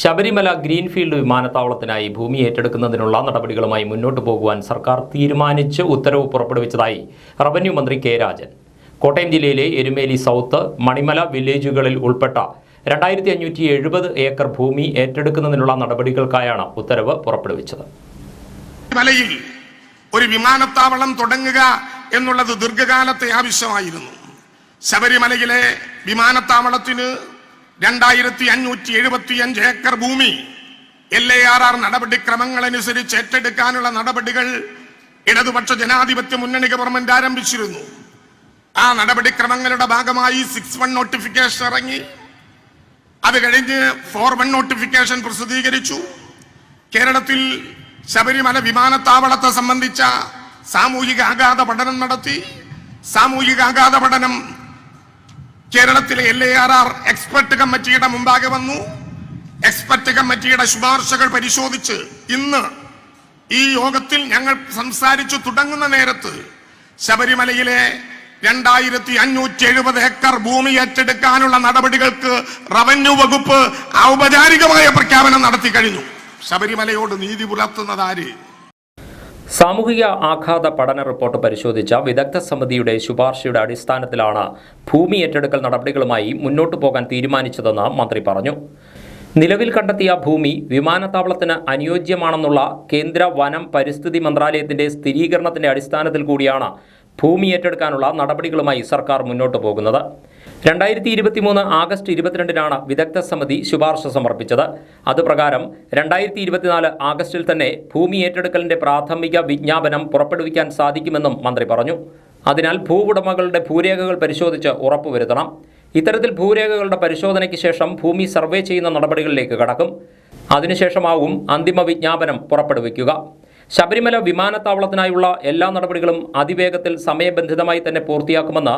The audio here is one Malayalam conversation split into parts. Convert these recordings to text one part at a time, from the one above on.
ശബരിമല ഗ്രീൻഫീൽഡ് വിമാനത്താവളത്തിനായി ഭൂമി ഏറ്റെടുക്കുന്നതിനുള്ള നടപടികളുമായി മുന്നോട്ടു പോകുവാൻ സർക്കാർ തീരുമാനിച്ച് ഉത്തരവ് പുറപ്പെടുവിച്ചതായി റവന്യൂ മന്ത്രി കെ രാജൻ. കോട്ടയം ജില്ലയിലെ എരുമേലി സൗത്ത്, മണിമല വില്ലേജുകളിൽ ഉൾപ്പെട്ട 2570 ഏക്കർ ഭൂമി ഏറ്റെടുക്കുന്നതിനുള്ള നടപടികൾക്കായാണ് ഉത്തരവ് പുറപ്പെടുവിച്ചത്. മലയിൽ ഒരു വിമാനത്താവളം തുടങ്ങുക എന്നുള്ളത് ദീർഘകാലത്തെ ആവശ്യമായിരുന്നു. ശബരിമലയിലെ വിമാനത്താവളത്തിന് 2575 ഏക്കർ ഭൂമി LARR നടപടിക്രമങ്ങളനുസരിച്ച് ഏറ്റെടുക്കാനുള്ള നടപടികൾ ഇടതുപക്ഷ ജനാധിപത്യ മുന്നണി ഗവൺമെന്റ് ആരംഭിച്ചിരുന്നു. ആ നടപടിക്രമങ്ങളുടെ ഭാഗമായി 6-1 നോട്ടിഫിക്കേഷൻ ഇറങ്ങി. അത് കഴിഞ്ഞ് 4-1 നോട്ടിഫിക്കേഷൻ പ്രസിദ്ധീകരിച്ചു. കേരളത്തിൽ ശബരിമല വിമാനത്താവളത്തെ സംബന്ധിച്ച സാമൂഹിക ആഘാത പഠനം നടത്തി. സാമൂഹിക ആഘാത പഠനം കേരളത്തിലെ LARR എക്സ്പെർട്ട് കമ്മിറ്റിയുടെ മുമ്പാകെ വന്നു. എക്സ്പെർട്ട് കമ്മിറ്റിയുടെ ശുപാർശകൾ പരിശോധിച്ച് ഇന്ന് ഈ യോഗത്തിൽ ഞങ്ങൾ സംസാരിച്ചു തുടങ്ങുന്ന നേരത്ത് ശബരിമലയിലെ 2570 ഏക്കർ ഭൂമി ഏറ്റെടുക്കാനുള്ള നടപടികൾക്ക് റവന്യൂ വകുപ്പ് ഔപചാരികമായ പ്രഖ്യാപനം നടത്തി കഴിഞ്ഞു. ശബരിമലയോട് നീതി പുലർത്തുന്നതാര്? സാമൂഹിക ആഘാത പഠന റിപ്പോർട്ട് പരിശോധിച്ച വിദഗ്ധ സമിതിയുടെ ശുപാർശയുടെ അടിസ്ഥാനത്തിലാണ് ഭൂമി ഏറ്റെടുക്കൽ നടപടികളുമായി മുന്നോട്ടു പോകാൻ തീരുമാനിച്ചതെന്ന് മന്ത്രി പറഞ്ഞു. നിലവിൽ കണ്ടെത്തിയ ഭൂമി വിമാനത്താവളത്തിന് അനുയോജ്യമാണെന്നുള്ള കേന്ദ്ര വനം പരിസ്ഥിതി മന്ത്രാലയത്തിന്റെ സ്ഥിരീകരണത്തിന്റെ അടിസ്ഥാനത്തിൽ കൂടിയാണ് ഭൂമി ഏറ്റെടുക്കാനുള്ള നടപടികളുമായി സർക്കാർ മുന്നോട്ടു പോകുന്നത്. 2023 ആഗസ്റ്റ് 22-നാണ് വിദഗ്ധ സമിതി ശുപാർശ സമർപ്പിച്ചത്. അതുപ്രകാരം 2024 ആഗസ്റ്റിൽ തന്നെ ഭൂമി ഏറ്റെടുക്കലിന്റെ പ്രാഥമിക വിജ്ഞാപനം പുറപ്പെടുവിക്കാൻ സാധിക്കുമെന്നും മന്ത്രി പറഞ്ഞു. അതിനാൽ ഭൂവുടമകളുടെ ഭൂരേഖകൾ പരിശോധിച്ച് ഉറപ്പുവരുത്തണം. ഇത്തരത്തിൽ ഭൂരേഖകളുടെ പരിശോധനയ്ക്ക് ശേഷം ഭൂമി സർവേ ചെയ്യുന്ന നടപടികളിലേക്ക് കടക്കും. അതിനുശേഷമാവും അന്തിമ വിജ്ഞാപനം പുറപ്പെടുവിക്കുക. ശബരിമല വിമാനത്താവളത്തിനായുള്ള എല്ലാ നടപടികളും അതിവേഗത്തിൽ സമയബന്ധിതമായി തന്നെ പൂർത്തിയാക്കുമെന്ന്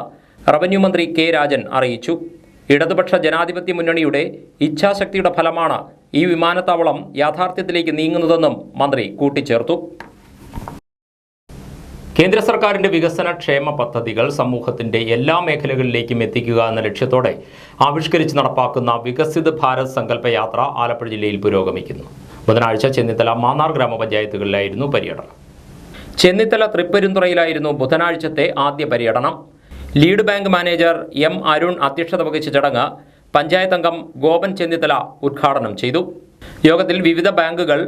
റവന്യൂ മന്ത്രി കെ രാജൻ അറിയിച്ചു. ഇടതുപക്ഷ ജനാധിപത്യ മുന്നണിയുടെ ഇച്ഛാശക്തിയുടെ ഫലമാണ് ഈ വിമാനത്താവളം യാഥാർത്ഥ്യത്തിലേക്ക് നീങ്ങുന്നതെന്നും മന്ത്രി കൂട്ടിച്ചേർത്തു. കേന്ദ്ര സർക്കാരിന്റെ വികസന ക്ഷേമ പദ്ധതികൾ സമൂഹത്തിന്റെ എല്ലാ മേഖലകളിലേക്കും എത്തിക്കുക എന്ന ലക്ഷ്യത്തോടെ ആവിഷ്കരിച്ച് നടപ്പാക്കുന്ന വികസിത് ഭാരത് സങ്കല്പ യാത്ര ആലപ്പുഴ ജില്ലയിൽ പുരോഗമിക്കുന്നു. ബുധനാഴ്ച ചെന്നിത്തല, മാന്നാർ ഗ്രാമപഞ്ചായത്തുകളിലായിരുന്നു പര്യടനം. ചെന്നിത്തല തൃപ്പരുന്തുറയിലായിരുന്നു ബുധനാഴ്ചത്തെ ആദ്യ പര്യടനം. Lead bank manager M. Arun അധ്യക്ഷത വഹിച്ച ചടങ്ങ് പഞ്ചായത്ത് അംഗം ഗോപൻ ചെന്നിത്തല ഉദ്ഘാടനം ചെയ്തു. യോഗത്തിൽ വിവിധ ബാങ്കുകൾ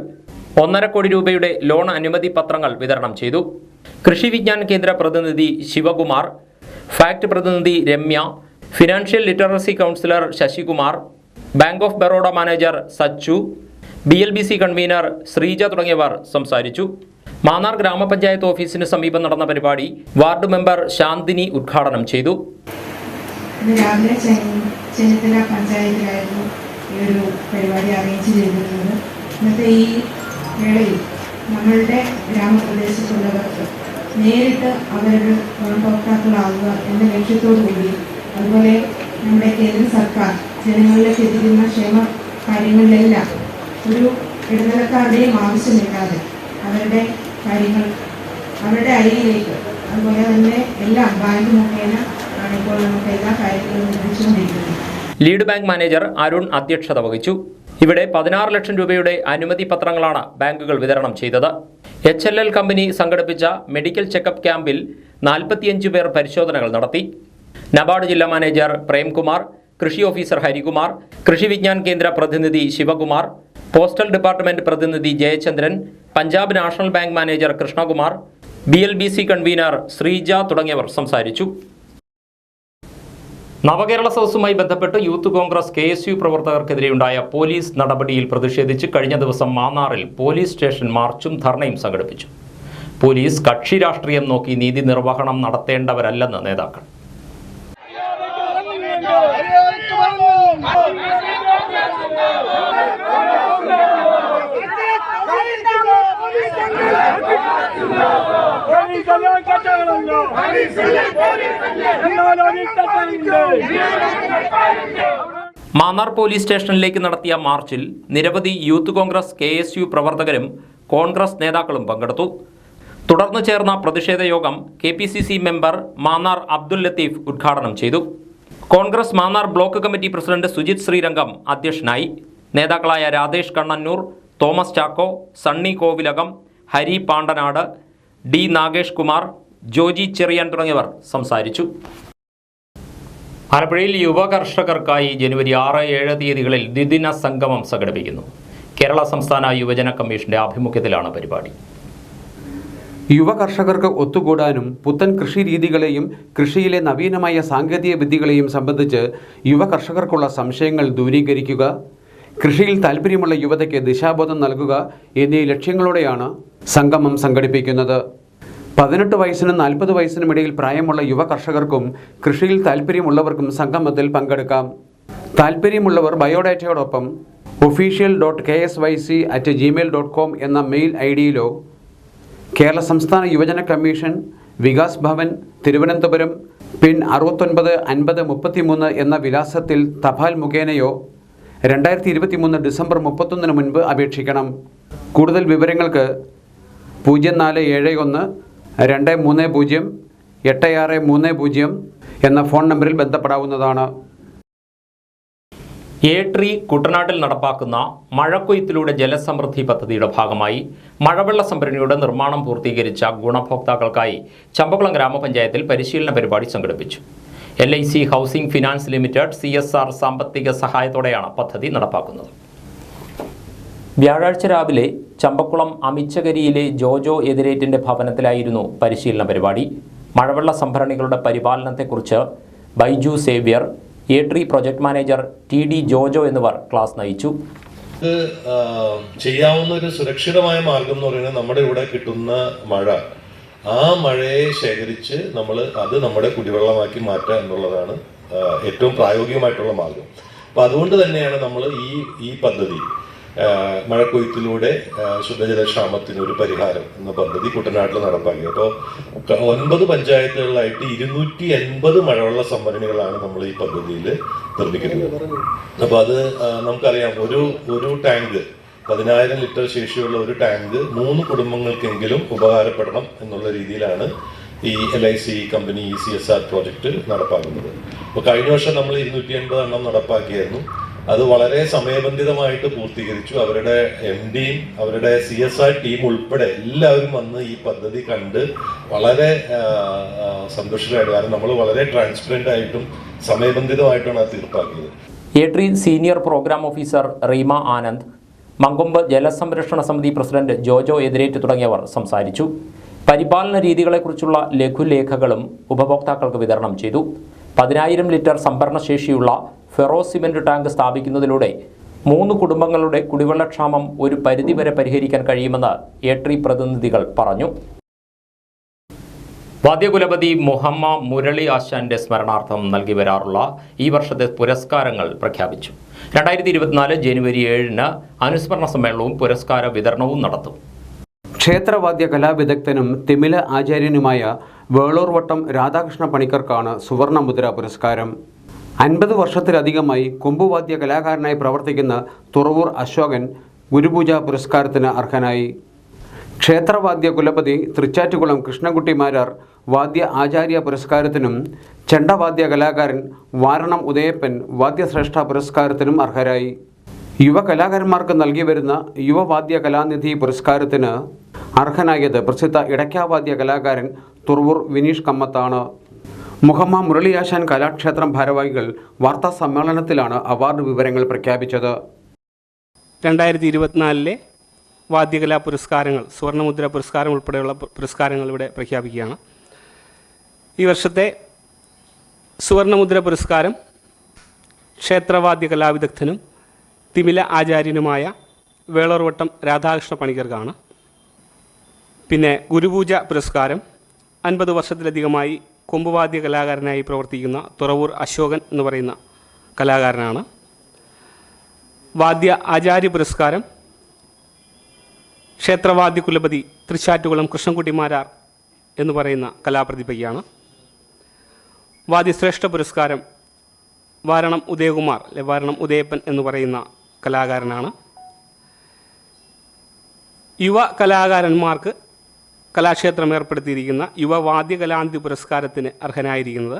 1.5 കോടി രൂപയുടെ ലോൺ അനുമതി പത്രങ്ങൾ വിതരണം ചെയ്തു. കൃഷി വിജ്ഞാന കേന്ദ്ര പ്രതിനിധി ശിവകുമാർ, ഫാക്ട് പ്രതിനിധി Ramya, financial literacy councillor Sasikumar, bank of Baroda manager Sachu, BLBC convener Sreeja തുടങ്ങിയവർ സംസാരിച്ചു. മാന്നാർ ഗ്രാമപഞ്ചായത്ത് ഓഫീസിന് സമീപം നടന്ന പരിപാടി വാർഡ് മെമ്പർ ശാന്തിനി ഉദ്ഘാടനം ചെയ്തു. രാവിലെ ചെന്നിത്തല പഞ്ചായത്തിലായിരുന്നു ഈ ഒരു പരിപാടി അറേഞ്ച് ചെയ്തിരുന്നത്. ഇന്നത്തെ ഈ വേളയിൽ നമ്മളുടെ ഗ്രാമപ്രദേശത്തുള്ളവർക്ക് നേരിട്ട് അവരുടെ ഗുണഭോക്താക്കളാവുക എന്ന ലക്ഷ്യത്തോടു കൂടി, അതുപോലെ നമ്മുടെ കേന്ദ്ര സർക്കാർ ജനങ്ങളിലേക്ക് എത്തിക്കുന്ന ക്ഷേമ കാര്യങ്ങളിലെല്ലാം ഒരു ഇടനിലക്കാരുടെയും ആവശ്യമില്ലാതെ അവരുടെ കാര്യങ്ങൾ അവരുടെ അരികിലേക്ക്, അതുപോലെ തന്നെ എല്ലാം ബാങ്ക് മുഖേന ആണ് ഇപ്പോൾ നമുക്ക് എല്ലാ കാര്യങ്ങളും നിർമ്മിച്ചുകൊണ്ടിരിക്കുന്നത്. ലീഡ് ബാങ്ക് മാനേജർ അരുൺ അധ്യക്ഷത വഹിച്ചു. ഇവിടെ 16 ലക്ഷം രൂപയുടെ അനുമതി പത്രങ്ങളാണ് ബാങ്കുകൾ വിതരണം ചെയ്തത്. HLL കമ്പനി സംഘടിപ്പിച്ച മെഡിക്കൽ ചെക്കപ്പ് ക്യാമ്പിൽ 45 പേർ പരിശോധനകൾ നടത്തി. നബാർഡ് ജില്ലാ മാനേജർ പ്രേംകുമാർ, കൃഷി ഓഫീസർ ഹരികുമാർ, കൃഷി വിജ്ഞാൻ കേന്ദ്ര പ്രതിനിധി ശിവകുമാർ, പോസ്റ്റൽ ഡിപ്പാർട്ട്മെന്റ് പ്രതിനിധി Jayachandran, Punjab national bank manager Krishnakumar, BLBC convener Sreeja തുടങ്ങിയവർ സംസാരിച്ചു. നവകേരള സദസ്സുമായി ബന്ധപ്പെട്ട് യൂത്ത് കോൺഗ്രസ് KSU പ്രവർത്തകർക്കെതിരെയുണ്ടായ പോലീസ് നടപടിയിൽ പ്രതിഷേധിച്ച് കഴിഞ്ഞ ദിവസം മാന്നാറിൽ പോലീസ് സ്റ്റേഷൻ മാർച്ചും ധർണയും സംഘടിപ്പിച്ചു. പോലീസ് കക്ഷി രാഷ്ട്രീയം നോക്കി നീതി നിർവഹണം നടത്തേണ്ടവരല്ലെന്ന് നേതാക്കൾ. മാന്നാർ പോലീസ് സ്റ്റേഷനിലേക്ക് നടത്തിയ മാർച്ചിൽ നിരവധി യൂത്ത് കോൺഗ്രസ് KSU പ്രവർത്തകരും കോൺഗ്രസ് നേതാക്കളും പങ്കെടുത്തു. തുടർന്ന് ചേർന്ന പ്രതിഷേധ യോഗം KPCC മെമ്പർ മാന്നാർ അബ്ദുൽ ലത്തീഫ് ഉദ്ഘാടനം ചെയ്തു. Congress Mannar block committee president Sujith Sreerangam അധ്യക്ഷനായി. നേതാക്കളായ രാധേഷ് കണ്ണന്നൂർ, തോമസ് ചാക്കോ, സണ്ണി കോവിലകം, ഹരി പാണ്ടനാട്, ഡി നാഗേഷ് കുമാർ, ജോജി ചെറിയാൻ തുടങ്ങിയവർ സംസാരിച്ചു. ആലപ്പുഴയിൽ യുവ കർഷകർക്കായി ജനുവരി 6-7 തീയതികളിൽ ദ്വിദിന സംഗമം സംഘടിപ്പിക്കുന്നു. കേരള സംസ്ഥാന യുവജന കമ്മീഷന്റെ ആഭിമുഖ്യത്തിലാണ് പരിപാടി. യുവ കർഷകർക്ക് ഒത്തുകൂടാനും പുത്തൻ കൃഷി രീതികളെയും കൃഷിയിലെ നവീനമായ സാങ്കേതിക വിദ്യകളെയും സംബന്ധിച്ച് യുവ കർഷകർക്കുള്ള സംശയങ്ങൾ ദൂരീകരിക്കുക, കൃഷിയിൽ താൽപ്പര്യമുള്ള യുവതയ്ക്ക് ദിശാബോധം നൽകുക എന്നീ ലക്ഷ്യങ്ങളോടെയാണ് സംഗമം സംഘടിപ്പിക്കുന്നത്. 18 വയസ്സിനും 40 വയസ്സിനും ഇടയിൽ പ്രായമുള്ള യുവ കർഷകർക്കും കൃഷിയിൽ താൽപ്പര്യമുള്ളവർക്കും സംഗമത്തിൽ പങ്കെടുക്കാം. താൽപ്പര്യമുള്ളവർ ബയോഡാറ്റയോടൊപ്പം official.ksYC@gmail.com എന്ന മെയിൽ ഐഡിയിലോ കേരള സംസ്ഥാന യുവജന കമ്മീഷൻ, വികാസ് ഭവൻ, തിരുവനന്തപുരം, പിൻ 695033 എന്ന വിലാസത്തിൽ തപാൽ മുഖേനയോ 2023 ഡിസംബർ 31 മുൻപ് അപേക്ഷിക്കണം. കൂടുതൽ വിവരങ്ങൾക്ക് 0471-230-8630 എന്ന ഫോൺ നമ്പറിൽ ബന്ധപ്പെടാവുന്നതാണ്. ഏട്രി കുട്ടനാട്ടിൽ നടപ്പാക്കുന്ന മഴക്കൊയ്ത്തിലൂടെ ജലസമൃദ്ധി പദ്ധതിയുടെ ഭാഗമായി മഴവെള്ള സംഭരണിയുടെ നിർമ്മാണം പൂർത്തീകരിച്ച ഗുണഭോക്താക്കൾക്കായി ചമ്പക്കുളം ഗ്രാമപഞ്ചായത്തിൽ പരിശീലന പരിപാടി സംഘടിപ്പിച്ചു. LIC housing finance limited CSR സാമ്പത്തിക സഹായത്തോടെയാണ് പദ്ധതി നടപ്പാക്കുന്നത്. വ്യാഴാഴ്ച രാവിലെ ചമ്പക്കുളം അമിച്ചകരിയിലെ ജോജോ എതിരേറ്റിന്റെ ഭവനത്തിലായിരുന്നു പരിശീലന പരിപാടി. മഴവെള്ള സംഭരണികളുടെ പരിപാലനത്തെക്കുറിച്ച് Baiju Xavier, ATREE project manager TD Jojo എന്നിവർ ക്ലാസ് നയിച്ചു. ചെയ്യാവുന്ന ഒരു സുരക്ഷിതമായ മാർഗം എന്ന് പറയുന്നത് നമ്മുടെ ഇവിടെ കിട്ടുന്ന മഴ, ആ മഴയെ ശേഖരിച്ച് അത് നമ്മുടെ കുടിവെള്ളമാക്കി മാറ്റുക എന്നുള്ളതാണ് ഏറ്റവും പ്രായോഗികമായിട്ടുള്ള മാർഗം. അപ്പം അതുകൊണ്ട് തന്നെയാണ് നമ്മൾ ഈ പദ്ധതി മഴക്കൊയ്ത്തിലൂടെ ശുദ്ധജലക്ഷാമത്തിന് ഒരു പരിഹാരം എന്ന പദ്ധതി കുട്ടനാട്ടിൽ നടപ്പാക്കി. അപ്പോൾ 9 പഞ്ചായത്തുകളിലായിട്ട് 280 മഴവെള്ള സംഭരണികളാണ് നമ്മൾ ഈ പദ്ധതിയിൽ നിർമ്മിക്കുന്നത്. അപ്പോൾ അത് നമുക്കറിയാം, ഒരു ടാങ്ക് 10,000 ലിറ്റർ ശേഷിയുള്ള ഒരു ടാങ്ക് 3 കുടുംബങ്ങൾക്കെങ്കിലും ഉപകാരപ്പെടണം എന്നുള്ള രീതിയിലാണ് ഈ LIC കമ്പനി ഈ CSR പ്രോജക്റ്റ് നടപ്പാക്കുന്നത്. അപ്പോൾ കഴിഞ്ഞ വർഷം നമ്മൾ 280 എണ്ണം നടപ്പാക്കിയായിരുന്നു. അത് വളരെ സമയബന്ധിതമായിട്ട് പൂർത്തീകരിച്ചു. അവരുടെ MDയും അവരുടെ CSR ടീം ഉൾപ്പെടെ എല്ലാവരും വന്ന് ഈ പദ്ധതി കണ്ട് വളരെ സന്തോഷമായിട്ട്, കാരണം നമ്മൾ വളരെ ട്രാൻസ്പെറൻ്റ് ആയിട്ടും സമയബന്ധിതമായിട്ടാണ് അത് തീർപ്പാക്കിയത്. ATREE senior programme officer Reema Anand, Mankombu ജലസംരക്ഷണ സമിതി പ്രസിഡന്റ് ജോജോ എതിരേറ്റ് തുടങ്ങിയവർ സംസാരിച്ചു. പരിപാലന രീതികളെക്കുറിച്ചുള്ള ലഘുലേഖകളും ഉപഭോക്താക്കൾക്ക് വിതരണം ചെയ്തു. 10,000 ലിറ്റർ സംഭരണശേഷിയുള്ള ഫെറോ സിമന്റ് ടാങ്ക് സ്ഥാപിക്കുന്നതിലൂടെ 3 കുടുംബങ്ങളുടെ കുടിവെള്ളക്ഷാമം ഒരു പരിധിവരെ പരിഹരിക്കാൻ കഴിയുമെന്ന് ഏട്രി പ്രതിനിധികൾ പറഞ്ഞു. വാദ്യകുലപതി മുഹമ്മ മുരളി ആശാന്റെ സ്മരണാർത്ഥം നൽകി വരാറുള്ള ഈ വർഷത്തെ പുരസ്കാരങ്ങൾ പ്രഖ്യാപിച്ചു. 2024 ജനുവരി 7-ന് അനുസ്മരണ സമ്മേളനവും പുരസ്കാര വിതരണവും നടത്തും. ക്ഷേത്രവാദ്യ കലാവിദഗ്ധനും തിമില ആചാര്യനുമായ വേളൂർവട്ടം രാധാകൃഷ്ണ പണിക്കർക്കാണ് സുവർണമുദ്ര പുരസ്കാരം. 50 വർഷത്തിലധികമായി കൊമ്പുവാദ്യ കലാകാരനായി പ്രവർത്തിക്കുന്ന തുറവൂർ അശോകൻ ഗുരുപൂജ പുരസ്കാരത്തിന് അർഹനായി. ക്ഷേത്രവാദ്യ കുലപതി തൃച്ചാറ്റുകുളം കൃഷ്ണൻകുട്ടി മാരാർ വാദ്യ ആചാര്യ പുരസ്കാരത്തിനും ചെണ്ടവാദ്യ കലാകാരൻ വാരണം ഉദയപ്പൻ വാദ്യശ്രേഷ്ഠ പുരസ്കാരത്തിനും അർഹരായി. യുവ കലാകാരന്മാർക്ക് നൽകി വരുന്ന യുവവാദ്യ കലാനിധി പുരസ്കാരത്തിന് അർഹനായത് പ്രസിദ്ധ ഇടയ്ക്കാവാദ്യ കലാകാരൻ തുറവൂർ വിനീഷ് കമ്മത്താണ്. മുഹമ്മ മുരളിയാശാൻ കലാക്ഷേത്രം ഭാരവാഹികൾ വാർത്താ സമ്മേളനത്തിലാണ് അവാർഡ് വിവരങ്ങൾ പ്രഖ്യാപിച്ചത്. 2024 വാദ്യകലാ പുരസ്കാരങ്ങൾ, സുവർണമുദ്ര പുരസ്കാരം ഉൾപ്പെടെയുള്ള പുരസ്കാരങ്ങൾ ഇവിടെ പ്രഖ്യാപിക്കുകയാണ്. ഈ വർഷത്തെ സുവർണമുദ്ര പുരസ്കാരം ക്ഷേത്രവാദ്യ കലാവിദഗ്ധനും തിമില ആചാര്യനുമായ വേളൂർവട്ടം രാധാകൃഷ്ണ പണിക്കർക്കാണ്. പിന്നെ ഗുരുപൂജ പുരസ്കാരം 50 വർഷത്തിലധികമായി കൊമ്പുവാദ്യ കലാകാരനായി പ്രവർത്തിക്കുന്ന തുറവൂർ അശോകൻ എന്ന് പറയുന്ന കലാകാരനാണ്. വാദ്യ ആചാര്യ പുരസ്കാരം ക്ഷേത്രവാദ്യ കുലപതി തൃച്ചാറ്റുകുളം കൃഷ്ണൻകുട്ടി മാരാർ എന്ന് പറയുന്ന കലാപ്രതിഭയ്ക്കാണ്. വാദ്യശ്രേഷ്ഠ പുരസ്കാരം വാരണം ഉദയകുമാർ വാരണം ഉദയപ്പൻ എന്ന് പറയുന്ന കലാകാരനാണ്. യുവ കലാകാരന്മാർക്ക് കലാക്ഷേത്രം ഏർപ്പെടുത്തിയിരിക്കുന്ന യുവവാദ്യ കലാനിധി പുരസ്കാരത്തിന് അർഹനായിരിക്കുന്നത്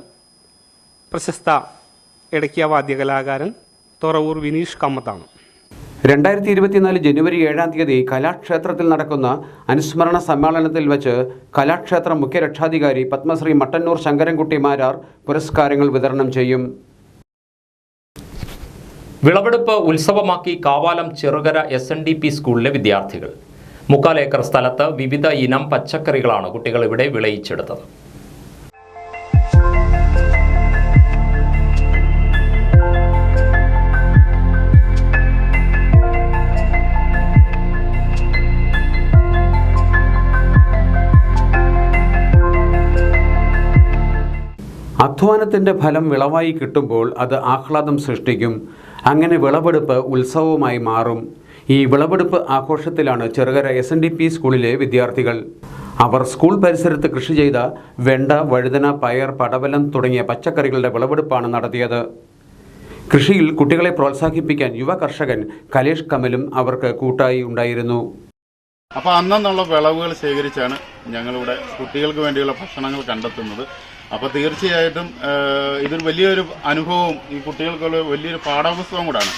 പ്രശസ്ത ഇടയ്ക്ക വാദ്യ കലാകാരൻ തുറവൂർ വിനീഷ് കമ്മത്താണ്. 2024 ജനുവരി 7-ാം തീയതി കലാക്ഷേത്രത്തിൽ നടക്കുന്ന അനുസ്മരണ സമ്മേളനത്തിൽ വെച്ച് കലാക്ഷേത്ര മുഖ്യ രക്ഷാധികാരി പത്മശ്രീ മട്ടന്നൂർ ശങ്കരൻകുട്ടി മാരാർ പുരസ്കാരങ്ങൾ വിതരണം ചെയ്യും. വിളവെടുപ്പ് ഉത്സവമാക്കി കാവാലം ചെറുകര SNDP സ്കൂളിലെ വിദ്യാർത്ഥികൾ. 3/4 ഏക്കർ സ്ഥലത്ത് വിവിധ ഇനം പച്ചക്കറികളാണ് കുട്ടികൾ ഇവിടെ വിളയിച്ചെടുത്തത്. അധ്വാനത്തിൻ്റെ ഫലം വിളവായി കിട്ടുമ്പോൾ അത് ആഹ്ലാദം സൃഷ്ടിക്കും. അങ്ങനെ വിളവെടുപ്പ് ഉത്സവമായി മാറും. ഈ വിളവെടുപ്പ് ആഘോഷത്തിലാണ് ചെറുകര SNDP സ്കൂളിലെ വിദ്യാർത്ഥികൾ. അവർ സ്കൂൾ പരിസരത്ത് കൃഷി ചെയ്ത വെണ്ട, വഴുതന, പയർ, പടവലം തുടങ്ങിയ പച്ചക്കറികളുടെ വിളവെടുപ്പാണ് നടത്തിയത്. കൃഷിയിൽ കുട്ടികളെ പ്രോത്സാഹിപ്പിക്കാൻ യുവ കർഷകൻ കലേഷ് കമലും അവർക്ക് കൂട്ടായി ഉണ്ടായിരുന്നു. അപ്പോൾ അന്നുള്ള വിളവുകൾ ശേഖരിച്ചാണ് ഞങ്ങളിവിടെ കുട്ടികൾക്ക് വേണ്ടിയുള്ള ഭക്ഷണങ്ങൾ കണ്ടെത്തുന്നത്. അപ്പോൾ തീർച്ചയായിട്ടും ഇതൊരു വലിയൊരു അനുഭവവും ഈ കുട്ടികൾക്കുള്ള വലിയൊരു പാഠപുസ്തകം കൂടാണ്.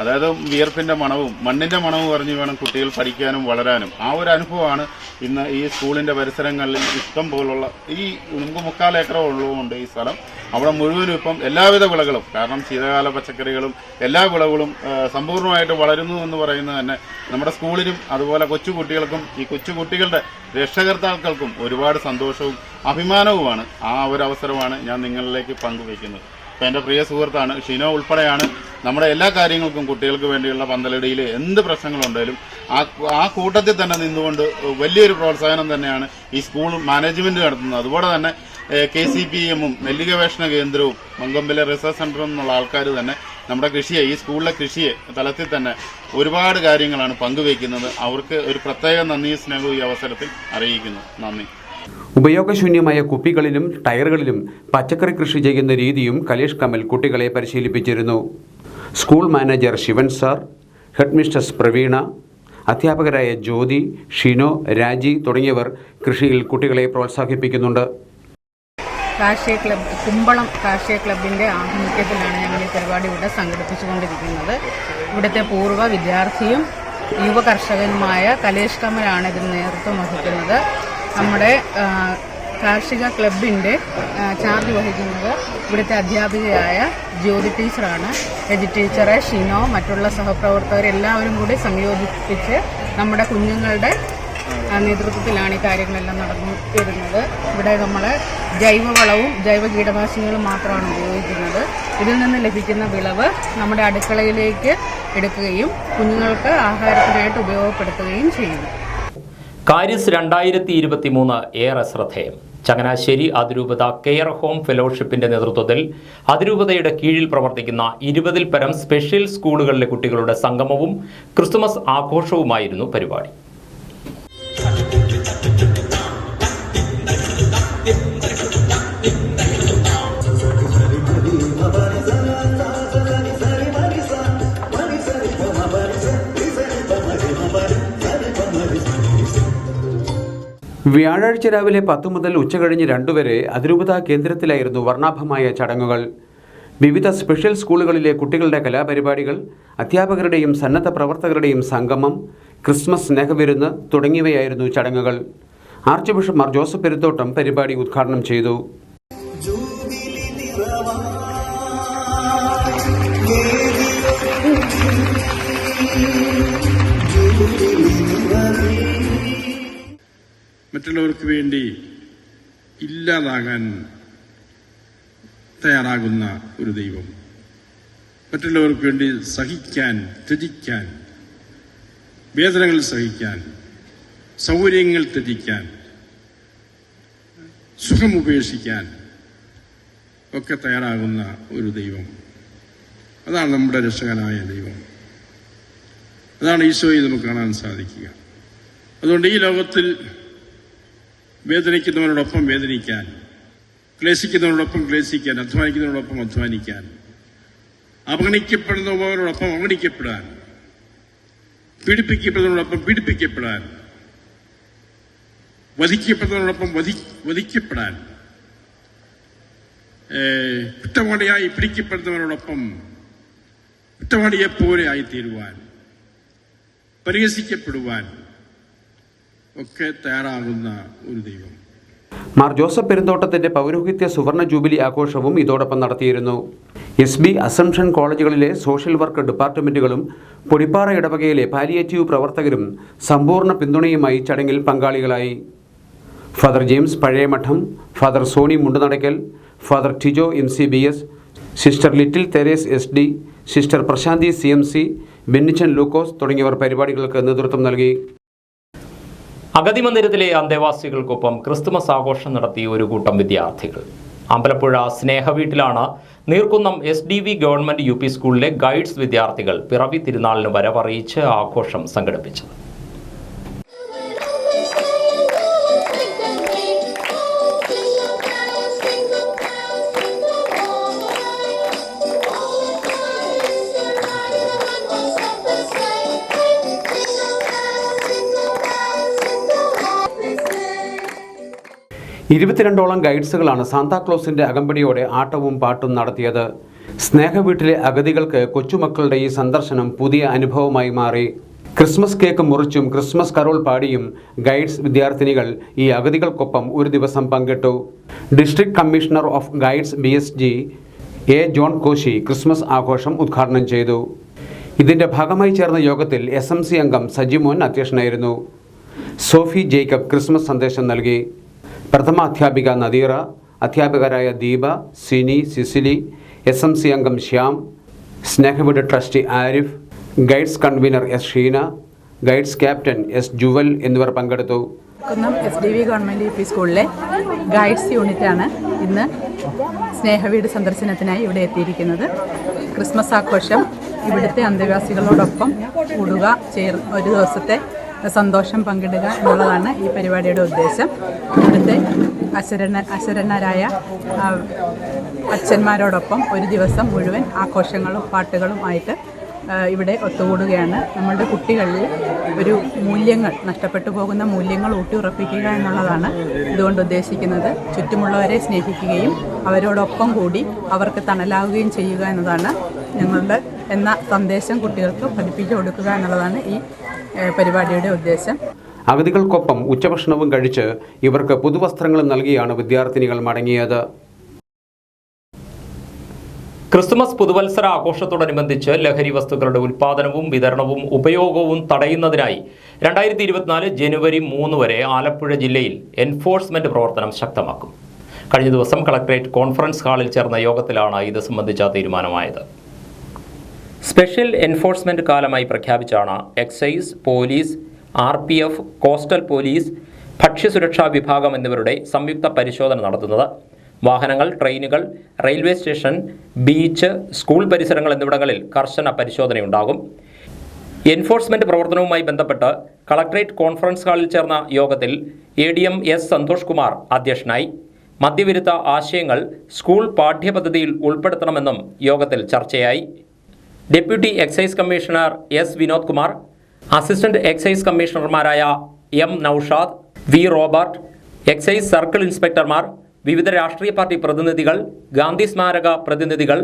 അതായത് വിയർപ്പിൻ്റെ മണവും മണ്ണിൻ്റെ മണവും അറിഞ്ഞു വേണം കുട്ടികൾ പഠിക്കാനും വളരാനും. ആ ഒരു അനുഭവമാണ് ഇന്ന് ഈ സ്കൂളിൻ്റെ പരിസരങ്ങളിൽ ഇഷ്ടം പോലുള്ള ഈ നമുക്ക് 3/4 ഏക്കർ ഉള്ളതുകൊണ്ട് ഈ സ്ഥലം അവിടെ മുഴുവനും ഇപ്പം എല്ലാവിധ വിളകളും, കാരണം ശീതകാല പച്ചക്കറികളും എല്ലാ വിളകളും സമ്പൂർണ്ണമായിട്ട് വളരുന്നു എന്ന് പറയുന്നത് തന്നെ നമ്മുടെ സ്കൂളിനും അതുപോലെ കൊച്ചുകുട്ടികൾക്കും ഈ കൊച്ചുകുട്ടികളുടെ രക്ഷകർത്താക്കൾക്കും ഒരുപാട് സന്തോഷവും അഭിമാനവുമാണ്. ആ ഒരു അവസരമാണ് ഞാൻ നിങ്ങളിലേക്ക് പങ്കുവയ്ക്കുന്നത്. അപ്പോൾ എൻ്റെ പ്രിയ സുഹൃത്താണ് ഷിനോ ഉൾപ്പെടെയാണ് നമ്മുടെ എല്ലാ കാര്യങ്ങൾക്കും കുട്ടികൾക്ക് വേണ്ടിയുള്ള പന്തലടിയിൽ എന്ത് പ്രശ്നങ്ങളുണ്ടെങ്കിലും ആ കൂട്ടത്തിൽ തന്നെ നിന്നുകൊണ്ട് വലിയൊരു പ്രോത്സാഹനം തന്നെയാണ് ഈ സ്കൂൾ മാനേജ്മെൻറ്റ് നടത്തുന്നത്. അതുപോലെ തന്നെ KCPM-ഉം നെല്ല് ഗവേഷണ കേന്ദ്രവും മങ്കമ്പിലെ റിസർച്ച് സെൻ്ററും എന്നുള്ള ആൾക്കാർ തന്നെ നമ്മുടെ കൃഷിയെ, ഈ സ്കൂളിലെ കൃഷിയെ തലത്തിൽ തന്നെ ഒരുപാട് കാര്യങ്ങളാണ് പങ്കുവയ്ക്കുന്നത്. അവർക്ക് ഒരു പ്രത്യേക നന്ദി സ്നേഹവും ഈ അവസരത്തിൽ അറിയിക്കുന്നു. നന്ദി. ഉപയോഗശൂന്യമായ കുപ്പികളിലും ടയറുകളിലും പച്ചക്കറി കൃഷി ചെയ്യുന്ന രീതിയും കലേഷ് കമൽ കുട്ടികളെ പരിശീലിപ്പിച്ചിരുന്നു. School manager Shivan sir, headmistress Praveena, അധ്യാപകരായ ജ്യോതി, ഷിനോ, രാജി തുടങ്ങിയവർ കൃഷിയിൽ കുട്ടികളെ പ്രോത്സാഹിപ്പിക്കുന്നുണ്ട്. കാർഷിക ക്ലബ്, കുമ്പളം കാർഷിക ക്ലബിൻ്റെ ആഭിമുഖ്യത്തിലാണ് ഞങ്ങൾ ഈ പരിപാടി ഇവിടെ സംഘടിപ്പിച്ചുകൊണ്ടിരിക്കുന്നത്. ഇവിടുത്തെ പൂർവ്വ വിദ്യാർത്ഥിയും യുവ കർഷകനുമായ കലേഷ് കമലാണ് ഇതിന് നേതൃത്വം വഹിക്കുന്നത്. നമ്മുടെ കാർഷിക ക്ലബിൻ്റെ ചാർജ് വഹിക്കുന്നത് ഇവിടുത്തെ അധ്യാപികയായ ജ്യോതി ടീച്ചറാണ്. രജി ടീച്ചറെ, ഷിനോ, മറ്റുള്ള സഹപ്രവർത്തകരെല്ലാവരും കൂടി സംയോജിപ്പിച്ച് നമ്മുടെ കുഞ്ഞുങ്ങളുടെ നേതൃത്വത്തിലാണ് ഈ കാര്യങ്ങളെല്ലാം നടന്നു വരുന്നത്. ഇവിടെ നമ്മൾ ജൈവവളവും ജൈവ കീടനാശിനികളും മാത്രമാണ് ഉപയോഗിക്കുന്നത്. ഇതിൽ നിന്ന് ലഭിക്കുന്ന വിളവ് നമ്മുടെ അടുക്കളയിലേക്ക് എടുക്കുകയും കുഞ്ഞുങ്ങൾക്ക് ആഹാരത്തിനായിട്ട് ഉപയോഗപ്പെടുത്തുകയും ചെയ്യുന്നു. കാരിസ് 2023 ഏറെ ശ്രദ്ധേയം. ചങ്ങനാശ്ശേരി അതിരൂപത കെയർ ഹോം ഫെലോഷിപ്പിന്റെ നേതൃത്വത്തിൽ അതിരൂപതയുടെ കീഴിൽ പ്രവർത്തിക്കുന്ന 20-ൽ പരം സ്പെഷ്യൽ സ്കൂളുകളിലെ കുട്ടികളുടെ സംഗമവും ക്രിസ്തുമസ് ആഘോഷവുമായിരുന്നു പരിപാടി. വ്യാഴാഴ്ച രാവിലെ 10 മുതൽ ഉച്ചകഴിഞ്ഞ് 2 വരെ അതിരൂപത കേന്ദ്രത്തിലായിരുന്നു വർണ്ണാഭമായ ചടങ്ങുകൾ. വിവിധ സ്പെഷ്യൽ സ്കൂളുകളിലെ കുട്ടികളുടെ കലാപരിപാടികൾ, അധ്യാപകരുടെയും സന്നദ്ധ പ്രവർത്തകരുടെയും സംഗമം, ക്രിസ്മസ് സ്നേഹവിരുന്ന് തുടങ്ങിയവയായിരുന്നു ചടങ്ങുകൾ. ആർച്ച് ബിഷപ്പ് മാർ ജോസഫ് പെരുത്തോട്ടം പരിപാടി ഉദ്ഘാടനം ചെയ്തു. മറ്റുള്ളവർക്ക് വേണ്ടി ഇല്ലാതാകാൻ തയ്യാറാകുന്ന ഒരു ദൈവം, മറ്റുള്ളവർക്ക് വേണ്ടി സഹിക്കാൻ, ത്യജിക്കാൻ, വേദനകൾ സഹിക്കാൻ, സൗകര്യങ്ങൾ ത്യജിക്കാൻ, സുഖമുപേക്ഷിക്കാൻ ഒക്കെ തയ്യാറാകുന്ന ഒരു ദൈവം. അതാണ് നമ്മുടെ രക്ഷകനായ ദൈവം. അതാണ് ഈശോയെ നമുക്ക് കാണാൻ സാധിക്കുക. അതുകൊണ്ട് ഈ ലോകത്തിൽ വേദനിക്കുന്നവരോടൊപ്പം വേദനിക്കാൻ, ക്ലേശിക്കുന്നവരോടൊപ്പം ക്ലേശിക്കാൻ, അധ്വാനിക്കുന്നവരോടൊപ്പം അധ്വാനിക്കാൻ, അവഗണിക്കപ്പെടുന്നവരോടൊപ്പം അവഗണിക്കപ്പെടാൻ, പീഡിപ്പിക്കപ്പെടുന്നവരോടൊപ്പം പീഡിപ്പിക്കപ്പെടാൻ, വധിക്കപ്പെടുന്നവരോടൊപ്പം വധിക്കപ്പെടാൻ, കുറ്റവാളിയായി പിടിക്കപ്പെടുന്നവരോടൊപ്പം കുറ്റവാളിയെപ്പോലെ ആയിത്തീരുവാൻ പരിഹസിക്കപ്പെടുവാൻ ഒക്കെ തയ്യാറാകുന്ന ഒരു ദൈവം. മാർ ജോസഫ് പെരുന്തോട്ടത്തിന്റെ പൗരോഹിത്യ സുവർണ ജൂബിലി ആഘോഷവും ഇതോടൊപ്പം നടത്തിയിരുന്നു. SB അസംഷൻ കോളേജുകളിലെ സോഷ്യൽ വർക്ക് ഡിപ്പാർട്ട്മെന്റുകളും പൊടിപ്പാറ ഇടവകയിലെ പാലിയേറ്റീവ് പ്രവർത്തകരും സമ്പൂർണ്ണ പിന്തുണയുമായി ചടങ്ങിൽ പങ്കാളികളായി. Father James Pazhayamadom, father Sony Mundunadackal, father Tijo MCBS, sister Little Therese SD, sister Prashanthi CMC, Bennichan Lukose തുടങ്ങിയവർ പരിപാടികൾക്ക് നേതൃത്വം നൽകി. അഗതി മന്ദിരത്തിലെ അന്തേവാസികൾക്കൊപ്പം ക്രിസ്തുമസ് ആഘോഷം നടത്തിയ ഒരു കൂട്ടം വിദ്യാർത്ഥികൾ. അമ്പലപ്പുഴ സ്നേഹവീട്ടിലാണ് നീർക്കുന്നം SDV ഗവൺമെന്റ് UP സ്കൂളിലെ ഗൈഡ്സ് വിദ്യാർത്ഥികൾ പിറവി തിരുനാളിന് വരവറിയിച്ച് ആഘോഷം സംഘടിപ്പിച്ചത്. ഇരുപത്തിരണ്ടോളം ഗൈഡ്സുകളാണ് സാന്താക്ലോസിന്റെ അകമ്പടിയോടെ ആട്ടവും പാട്ടും നടത്തിയത്. സ്നേഹവീട്ടിലെ അഗതികൾക്ക് കൊച്ചുമക്കളുടെ ഈ സന്ദർശനം പുതിയ അനുഭവമായി മാറി. ക്രിസ്മസ് കേക്ക് മുറിച്ചും ക്രിസ്മസ് കരോൾ പാടിയും ഗൈഡ്സ് വിദ്യാർത്ഥിനികൾ ഈ അഗതികൾക്കൊപ്പം ഒരു ദിവസം പങ്കിട്ടു. District commissioner of guides BSG A. John Koshy Christmas ആഘോഷം ഉദ്ഘാടനം ചെയ്തു. ഇതിന്റെ ഭാഗമായി ചേർന്ന യോഗത്തിൽ SMC അംഗം സജിമോൻ അധ്യക്ഷനായിരുന്നു. സോഫി ജേക്കബ് ക്രിസ്മസ് സന്ദേശം നൽകി. പ്രഥമ അധ്യാപിക നദീറ, അധ്യാപകരായ ദീപ, സിനി, സിസിലി, SMC അംഗം Shyam, Snehaveedu trustee Arif, guides convener S. Sheena, guides captain S. Jewel എന്നിവർ പങ്കെടുത്തു. SDV ഗവൺമെൻറ് UP സ്കൂളിലെ ഗൈഡ്സ് യൂണിറ്റാണ് ഇന്ന് സ്നേഹവീട് സന്ദർശനത്തിനായി ഇവിടെ എത്തിയിരിക്കുന്നത്. ക്രിസ്മസ് ആഘോഷം ഇവിടുത്തെ അന്തേവാസികളോടൊപ്പം കൂടുക, ഒരു ദിവസത്തെ സന്തോഷം പങ്കിടുക എന്നുള്ളതാണ് ഈ പരിപാടിയുടെ ഉദ്ദേശം. ഇവിടുത്തെ അശരണരായ അച്ഛന്മാരോടൊപ്പം ഒരു ദിവസം മുഴുവൻ ആഘോഷങ്ങളും പാട്ടുകളും ആയിട്ട് ഇവിടെ ഒത്തുകൂടുകയാണ്. നമ്മളുടെ കുട്ടികളിൽ ഒരു മൂല്യങ്ങൾ, നഷ്ടപ്പെട്ടു പോകുന്ന മൂല്യങ്ങൾ ഊട്ടിയുറപ്പിക്കുക എന്നുള്ളതാണ് ഇതുകൊണ്ട് ഉദ്ദേശിക്കുന്നത്. ചുറ്റുമുള്ളവരെ സ്നേഹിക്കുകയും അവരോടൊപ്പം കൂടി അവർക്ക് തണലാവുകയും ചെയ്യുക എന്നതാണ് ഞങ്ങളുടെ എന്ന സന്ദേശം കുട്ടികൾക്ക് പഠിപ്പിച്ചു കൊടുക്കുക എന്നുള്ളതാണ് ഈ പരിപാടിയുടെ ഉദ്ദേശം. അഗതികൾക്കൊപ്പം ഉച്ചഭക്ഷണവും കഴിച്ച് ഇവർക്ക് പുതുവസ്ത്രങ്ങളും നൽകിയാണ് വിദ്യാർത്ഥിനികൾ മടങ്ങിയത്. ക്രിസ്തുമസ് പുതുവത്സര ആഘോഷത്തോടനുബന്ധിച്ച് ലഹരി വസ്തുക്കളുടെ ഉൽപ്പാദനവും വിതരണവും ഉപയോഗവും തടയുന്നതിനായി 2024 ജനുവരി 3 വരെ ആലപ്പുഴ ജില്ലയിൽ എൻഫോഴ്സ്മെന്റ് പ്രവർത്തനം ശക്തമാക്കും. കഴിഞ്ഞ ദിവസം കളക്ടറേറ്റ് കോൺഫറൻസ് ഹാളിൽ ചേർന്ന യോഗത്തിലാണ് ഇത് സംബന്ധിച്ച തീരുമാനമായത്. സ്പെഷ്യൽ എൻഫോഴ്സ്മെന്റ് കാലമായി പ്രഖ്യാപിച്ചാണ് excise, police, RPF, coastal police, ഭക്ഷ്യസുരക്ഷാ വിഭാഗം എന്നിവരുടെ സംയുക്ത പരിശോധന നടത്തുന്നത്. വാഹനങ്ങൾ, ട്രെയിനുകൾ, റെയിൽവേ സ്റ്റേഷൻ, ബീച്ച്, സ്കൂൾ പരിസരങ്ങൾ എന്നിവിടങ്ങളിൽ കർശന പരിശോധനയുണ്ടാകും. എൻഫോഴ്സ്മെന്റ് പ്രവർത്തനവുമായി ബന്ധപ്പെട്ട് കളക്ടറേറ്റ് കോൺഫറൻസ് ഹാളിൽ ചേർന്ന യോഗത്തിൽ ADM S. സന്തോഷ് കുമാർ അധ്യക്ഷനായി. മദ്യവിരുദ്ധ ആശയങ്ങൾ സ്കൂൾ പാഠ്യപദ്ധതിയിൽ ഉൾപ്പെടുത്തണമെന്നും യോഗത്തിൽ ചർച്ചയായി. Deputy excise commissioner S. Vinod Kumar, assistant excise കമ്മീഷണർമാരായ M. Noushad, V. Robert, excise circle ഇൻസ്പെക്ടർമാർ, വിവിധ രാഷ്ട്രീയ പാർട്ടി പ്രതിനിധികൾ, ഗാന്ധി സ്മാരക പ്രതിനിധികൾ,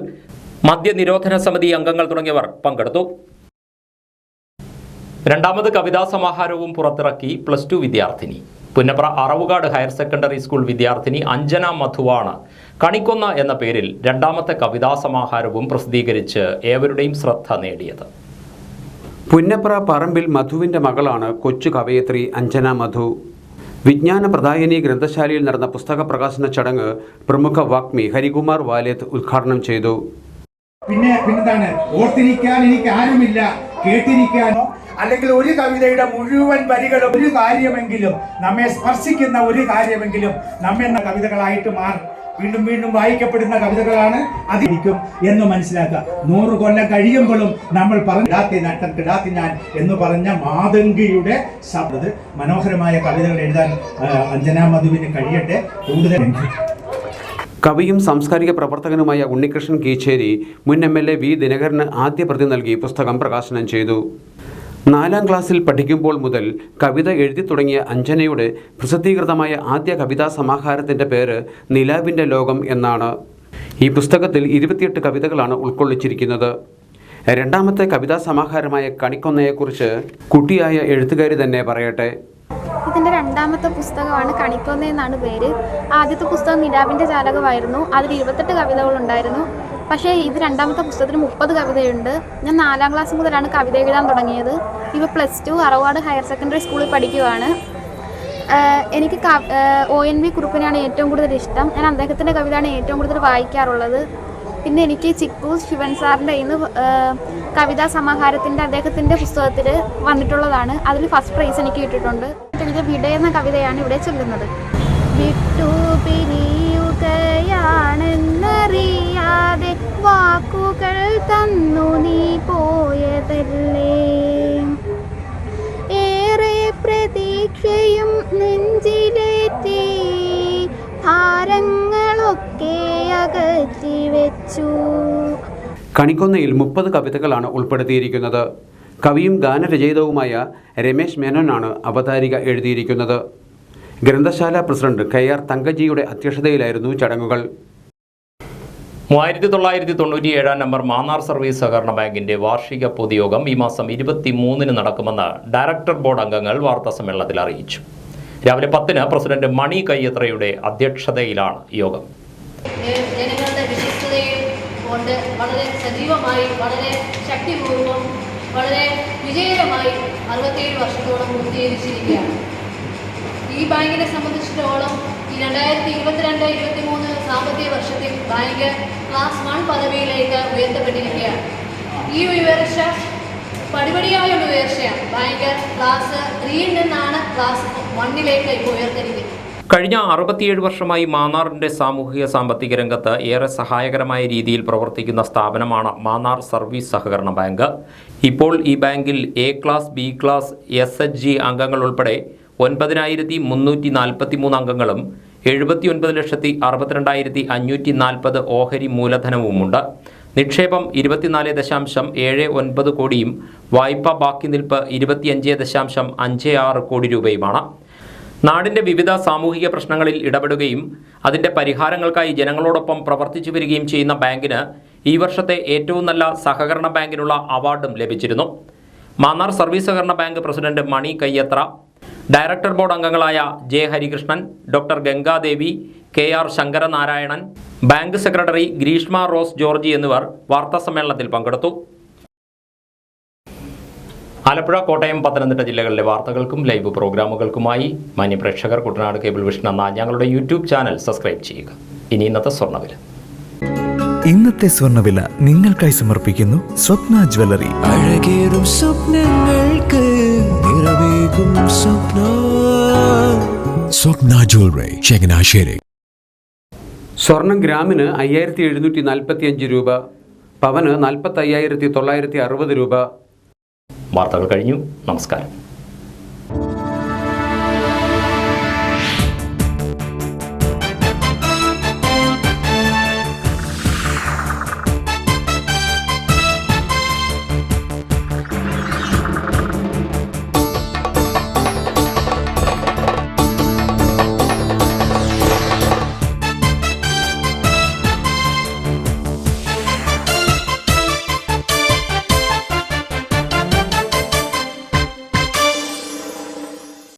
മദ്യനിരോധന സമിതി അംഗങ്ങൾ തുടങ്ങിയവർ പങ്കെടുത്തു. രണ്ടാമത് കവിതാ സമാഹാരവും പുറത്തിറക്കി +2 വിദ്യാർത്ഥിനി. Punnapra Aravukad higher secondary school വിദ്യാർത്ഥിനി അഞ്ജന മധുവാണ് കണിക്കൊന്ന എന്ന പേരിൽ രണ്ടാമത്തെ കവിതാ സമാഹാരവും പ്രസിദ്ധീകരിച്ച് ഏവരുടെയും ശ്രദ്ധ നേടിയത്. പുന്നപ്ര പറമ്പിൽ മധുവിൻ്റെ മകളാണ് കൊച്ചു കവയത്രി അഞ്ജന മധു. വിജ്ഞാന പ്രദായനി ഗ്രന്ഥശാലയിൽ നടന്ന പുസ്തക പ്രകാശന ചടങ്ങ് പ്രമുഖ വാഗ്മി ഹരികുമാർ വാലേത്ത് ഉദ്ഘാടനം ചെയ്തു. പിന്നെന്താണ്, ഓർത്തിരിക്കാൻ എനിക്ക് ആരുമില്ല, കേട്ടിരിക്കാനോ അല്ലെങ്കിൽ ഒരു കവിതയുടെ മുഴുവൻ വരികളും ഒരു കാര്യമെങ്കിലും നമ്മെ സ്പർശിക്കുന്ന ഒരു കാര്യമെങ്കിലും നമ്മെ കവിതകളായിട്ട് മാറും. വീണ്ടും വീണ്ടും വായിക്കപ്പെടുന്ന കവിതകളാണ് അതിരിക്കും എന്ന് മനസ്സിലാക്കുക. 100 കൊല്ലം കഴിയുമ്പോഴും നമ്മൾ കിടാത്തി ഞാൻ എന്ന് പറഞ്ഞ മാതങ്കിയുടെ ശബ്ദത്തിൽ മനോഹരമായ കവിതകൾ എഴുതാൻ അഞ്ജന മധുവിന് കഴിയട്ടെ. കൂടുതൽ കവിയും സാംസ്കാരിക പ്രവർത്തകനുമായ ഉണ്ണികൃഷ്ണൻ കീച്ചേരി മുൻ MLA V. ദിനകരന് ആദ്യ പ്രതി നൽകി പുസ്തകം പ്രകാശനം ചെയ്തു. 4ാം ക്ലാസ്സിൽ പഠിക്കുമ്പോൾ മുതൽ കവിത എഴുതി തുടങ്ങിയ അഞ്ജനയുടെ പ്രസിദ്ധീകൃതമായ ആദ്യ കവിതാ സമാഹാരത്തിൻ്റെ പേര് നിലാവിൻ്റെ ലോകം എന്നാണ്. ഈ പുസ്തകത്തിൽ 28 കവിതകളാണ് ഉൾക്കൊള്ളിച്ചിരിക്കുന്നത്. രണ്ടാമത്തെ കവിതാ സമാഹാരമായ കണിക്കൊന്നയെക്കുറിച്ച് കുട്ടിയായ എഴുത്തുകാരി തന്നെ പറയട്ടെ. ഇതിൻ്റെ രണ്ടാമത്തെ പുസ്തകമാണ് കണിക്കൊന്ന എന്നാണ് പേര്. ആദ്യത്തെ പുസ്തകം നിലാവിൻ്റെ ജാലകമായിരുന്നു. അതിൽ 28 കവിതകളുണ്ടായിരുന്നു. പക്ഷേ ഇത് രണ്ടാമത്തെ പുസ്തകത്തിന് 30 കവിതയുണ്ട്. ഞാൻ 4ാം ക്ലാസ് മുതലാണ് കവിത എഴുതാൻ തുടങ്ങിയത്. ഇപ്പോൾ +2 അറവാട് ഹയർ സെക്കൻഡറി സ്കൂളിൽ പഠിക്കുകയാണ്. എനിക്ക് ONV കുറുപ്പിനെയാണ് ഏറ്റവും കൂടുതൽ ഇഷ്ടം. ഞാൻ അദ്ദേഹത്തിൻ്റെ കവിതയാണ് ഏറ്റവും കൂടുതൽ വായിക്കാറുള്ളത്. പിന്നെ എനിക്ക് ചിക്കു ശിവൻ സാറിൻ്റെ ഇന്ന് കവിതാ സമാഹാരത്തിൻ്റെ അദ്ദേഹത്തിൻ്റെ പുസ്തകത്തിൽ വന്നിട്ടുള്ളതാണ്. അതിൽ ഫസ്റ്റ് പ്രൈസ് എനിക്ക് കിട്ടിയിട്ടുണ്ട്. ഇത് വിട എന്ന കവിതയാണ് ഇവിടെ ചൊല്ലുന്നത്. വിട്ടു പിരിയുകയാണെന്നറിയാതെ വാക്കുകൾ തന്നു നീ പോയതല്ലേ, ഏറെ പ്രതീക്ഷയും നെഞ്ചിലേറ്റി ഭാരങ്ങളൊക്കെ അകറ്റി വെച്ചു. കണിക്കൊന്നയിൽ 30 കവിതകളാണ് ഉൾപ്പെടുത്തിയിരിക്കുന്നത്. കവിയും ഗാനരചയിതാവുമായ രമേശ് മേനോനാണ് അവതാരിക എഴുതിയിരിക്കുന്നത്. ഗ്രന്ഥശാല പ്രസിഡന്റ് KR തങ്കജിയുടെ അധ്യക്ഷതയിലായിരുന്നു ചടങ്ങുകൾ. 1997 നമ്പർ മാന്നാർ സർവീസ് സഹകരണ ബാങ്കിന്റെ വാർഷിക പൊതുയോഗം ഈ മാസം 23-ന് നടക്കുമെന്ന് ഡയറക്ടർ ബോർഡ് അംഗങ്ങൾ വാർത്താസമ്മേളനത്തിൽ അറിയിച്ചു. രാവിലെ 10-ന് പ്രസിഡന്റ് മണി കയ്യത്രയുടെ അധ്യക്ഷതയിലാണ് യോഗം. ജനങ്ങളുടെ വിശ്വസ്തതയും കൊണ്ട് വളരെ സജീവമായി, വളരെ ശക്തിപൂർവ്വം, വളരെ വിജയകരമായി 67 വർഷത്തോളം പൂർത്തീകരിച്ചിരിക്കുകയാണ്. ഈ ബാങ്കിനെ സംബന്ധിച്ചിടത്തോളം ഈ 2022-23 സാമ്പത്തിക വർഷത്തിൽ ബാങ്ക് ക്ലാസ് 1 പദവിയിലേക്ക് ഉയർത്തപ്പെട്ടിരിക്കുകയാണ്. ഈ ഉയർച്ച പടിപടിയായുള്ള ഉയർച്ചയാണ്. ബാങ്ക് ക്ലാസ് 3-ൽ നിന്നാണ് ക്ലാസ് 1-ലേക്ക് ഇപ്പോൾ ഉയർത്തിരിക്കുന്നത്. കഴിഞ്ഞ 67 വർഷമായി മാന്നാറിന്റെ സാമൂഹിക സാമ്പത്തിക രംഗത്ത് ഏറെ സഹായകരമായ രീതിയിൽ പ്രവർത്തിക്കുന്ന സ്ഥാപനമാണ് മാന്നാർ സർവീസ് സഹകരണ ബാങ്ക്. ഇപ്പോൾ ഈ ബാങ്കിൽ A class, B class, SHG അംഗങ്ങൾ ഉൾപ്പെടെ 9343 അംഗങ്ങളും 79,62,540 ഓഹരി മൂലധനവുമുണ്ട്. നിക്ഷേപം 24.79 കോടിയും വായ്പാ ബാക്കി നിൽപ്പ് 25.56 കോടി രൂപയുമാണ്. നാടിൻ്റെ വിവിധ സാമൂഹിക പ്രശ്നങ്ങളിൽ ഇടപെടുകയും അതിൻ്റെ പരിഹാരങ്ങൾക്കായി ജനങ്ങളോടൊപ്പം പ്രവർത്തിച്ചു വരികയും ചെയ്യുന്ന ബാങ്കിന് ഈ വർഷത്തെ ഏറ്റവും നല്ല സഹകരണ ബാങ്കിനുള്ള അവാർഡും ലഭിച്ചിരുന്നു. മാന്നാർ സർവീസ് സഹകരണ bank president Mani Kayyathra, director board അംഗങ്ങളായ J Harikrishnan, doctor Gangadevi, KR Sankaranarayanan, bank secretary Greeshma Rose Georgy എന്നിവർ വാർത്താസമ്മേളനത്തിൽ പങ്കെടുത്തു. ആലപ്പുഴ, കോട്ടയം, പത്തനംതിട്ട ജില്ലകളിലെ വാർത്തകൾക്കും ലൈവ് പ്രോഗ്രാമുകൾക്കുമായി മാന്യപ്രേക്ഷകർ കുട്ടനാട് കേബിൾ വിഷൻ എന്ന ഞങ്ങളുടെ യൂട്യൂബ് ചാനൽ സബ്സ്ക്രൈബ് ചെയ്യുക. ഇനി ഇന്നത്തെ സ്വർണ്ണവില. ഇന്നത്തെ സ്വർണ്ണവില നിങ്ങൾക്കായി സമർപ്പിക്കുന്നു സ്വപ്ന ജ്വല്ലറി. അഴകേറും സ്വപ്നങ്ങൾക്ക് നിറവേകും സ്വപ്ന ജ്വല്ലറി, ചങ്ങനാശ്ശേരി. സ്വർണം ഗ്രാമിന് 5745 രൂപ, പവന് 45,960 രൂപ. വാർത്തകൾ കഴിഞ്ഞു. നമസ്കാരം.